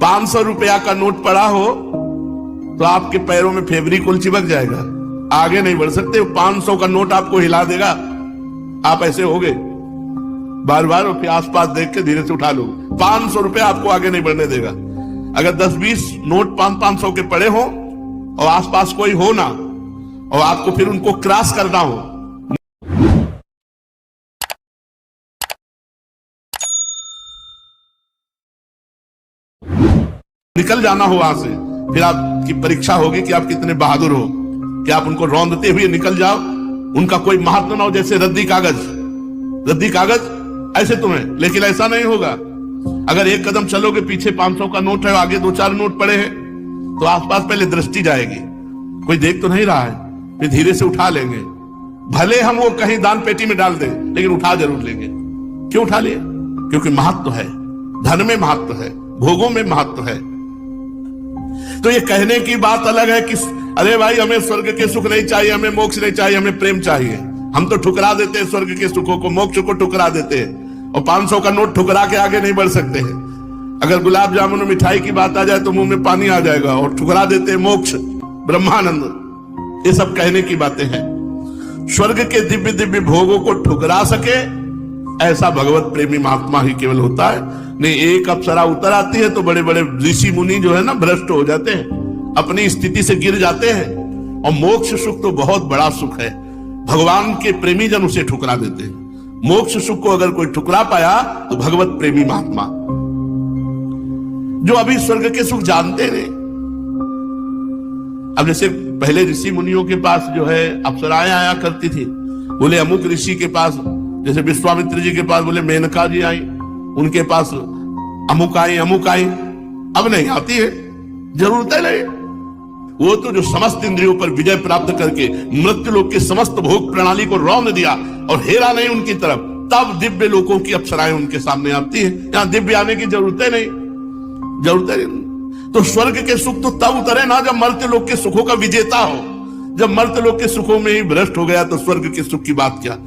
500 रुपया का नोट पड़ा हो तो आपके पैरों में फेविकोल चिपक जाएगा, आगे नहीं बढ़ सकते। 500 का नोट आपको हिला देगा, आप ऐसे हो गए बार बार, और फिर आसपास देख के धीरे से उठा लो। 500 रुपया आपको आगे नहीं बढ़ने देगा। अगर 10-20 नोट 500 के पड़े हो और आसपास कोई हो ना, और आपको फिर उनको क्रॉस करना हो, निकल जाना हो वहां से, फिर आपकी परीक्षा होगी कि आप कितने बहादुर हो, कि आप उनको रौंदते हुए निकल जाओ, उनका कोई महत्व ना हो। जैसे रद्दी कागज ऐसे तुम्हें, लेकिन ऐसा नहीं होगा। अगर एक कदम चलोगे, पीछे 500 का नोट है, आगे 2-4 नोट पड़े हैं, तो आसपास पहले दृष्टि जाएगी, कोई देख तो नहीं रहा है, फिर धीरे से उठा लेंगे। भले हम वो कहीं दान पेटी में डाल दें, लेकिन उठा जरूर लेंगे। क्यों उठा लिए? क्योंकि महत्व है, धन में महत्व है, भोगों में महत्व है। तो ये कहने की बात अलग है कि अरे भाई हमें स्वर्ग के सुख नहीं चाहिए, हमें मोक्ष नहीं चाहिए, हमें प्रेम चाहिए। हम तो ठुकरा देते हैं स्वर्ग के सुखों को, मोक्ष को ठुकरा देते हैं, और 500 का नोट ठुकरा के आगे नहीं बढ़ सकते हैं। अगर गुलाब जामुन मिठाई की बात आ जाए तो मुंह में पानी आ जाएगा, और ठुकरा देते हैं मोक्ष, ब्रह्मानंद। ये सब कहने की बातें हैं। स्वर्ग के दिव्य दिव्य भोगों को ठुकरा सके ऐसा भगवत प्रेमी महात्मा ही केवल होता है। नहीं, एक अप्सरा उतर आती है तो बड़े बड़े ऋषि मुनि जो है ना, भ्रष्ट हो जाते हैं, अपनी स्थिति से गिर जाते हैं। और मोक्ष सुख तो बहुत बड़ा सुख है, भगवान के प्रेमी जन उसे ठुकरा देते हैं। मोक्ष सुख को अगर कोई ठुकरा पाया तो भगवत प्रेमी महात्मा, जो अभी स्वर्ग के सुख जानते नहीं। अब जैसे पहले ऋषि मुनियों के पास जो है अप्सराएं आया करती थी, बोले अमुक ऋषि के पास, जैसे विश्वामित्र जी के पास बोले मेनका जी आई, उनके पास अमुक आई। अब नहीं आती है, जरूरत है नहीं। वो तो जो समस्त इंद्रियों पर विजय प्राप्त करके मृत्यु लोक के समस्त भोग प्रणाली को रौंद दिया और हेरा नहीं उनकी तरफ, तब दिव्य लोकों की अप्सराएं उनके सामने आती है। यहां दिव्य आने की जरूरत है नहीं। तो स्वर्ग के सुख तो तब उतरे ना जब मर्त्य लोक के सुखों का विजेता हो। जब मर्त्य लोक के सुखों में ही भ्रष्ट हो गया तो स्वर्ग के सुख की बात क्या।